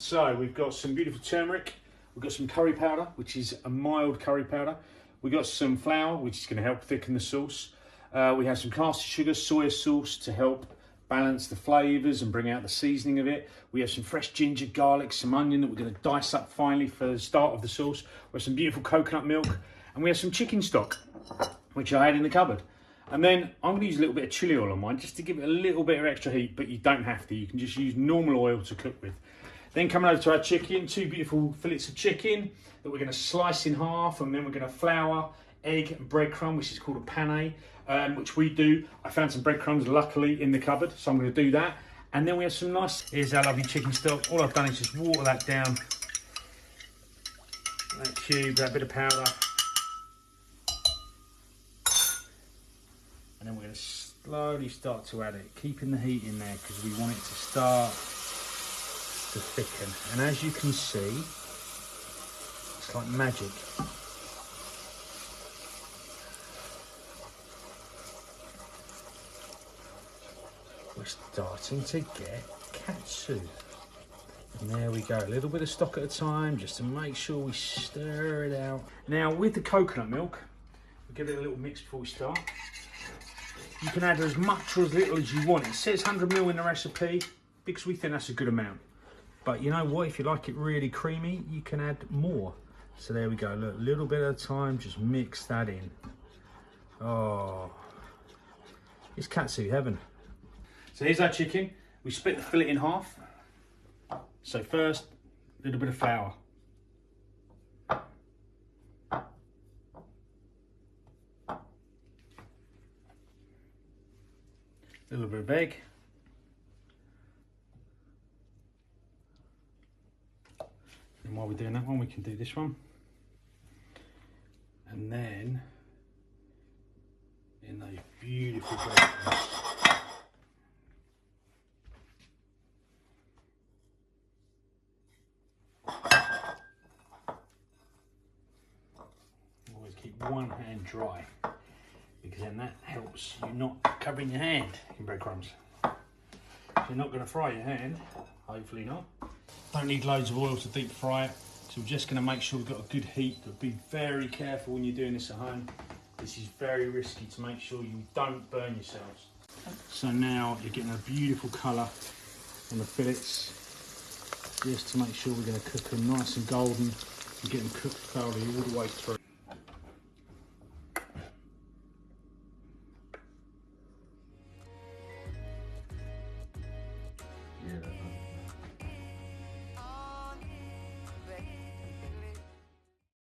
So we've got some beautiful turmeric, we've got some curry powder, which is a mild curry powder. We've got some flour, which is going to help thicken the sauce. We have some caster sugar, soy sauce to help balance the flavours and bring out the seasoning of it. We have some fresh ginger, garlic, some onion that we're going to dice up finally for the start of the sauce. We have some beautiful coconut milk, and we have some chicken stock, which I had in the cupboard. And then I'm going to use a little bit of chili oil on mine just to give it a little bit of extra heat, but you don't have to. You can just use normal oil to cook with. Then coming over to our chicken, 2 beautiful fillets of chicken that we're going to slice in half, and then we're going to flour, egg and breadcrumb, which is called a pane, which we do. I found some breadcrumbs luckily in the cupboard, so I'm going to do that. And then we have some nice, here's our lovely chicken stock. All I've done is just water that down, that cube, that bit of powder. And then we're going to slowly start to add it, keeping the heat in there because we want it to start to thicken. And as you can see, it's like magic. We're starting to get katsu. And there we go, a little bit of stock at a time just to make sure we stir it out. Now with the coconut milk, we'll give it a little mix before we start. You can add as much or as little as you want. It says 100 ml in the recipe because we think that's a good amount. But you know what, if you like it really creamy, you can add more. So there we go, look, a little bit at a time, just mix that in. Oh, it's katsu heaven. So here's our chicken. We split the fillet in half. So first, a little bit of flour. A little bit of egg. And while we're doing that one, we can do this one. And then, in those beautiful breadcrumbs. Always keep one hand dry, because then that helps you not covering your hand in breadcrumbs. So you're not going to fry your hand, hopefully not. Don't need loads of oil to deep fry it, so we're just going to make sure we've got a good heat, but be very careful when you're doing this at home. This is very risky to make sure you don't burn yourselves. So now you're getting a beautiful colour on the fillets, just to make sure we're going to cook them nice and golden and get them cooked thoroughly all the way through.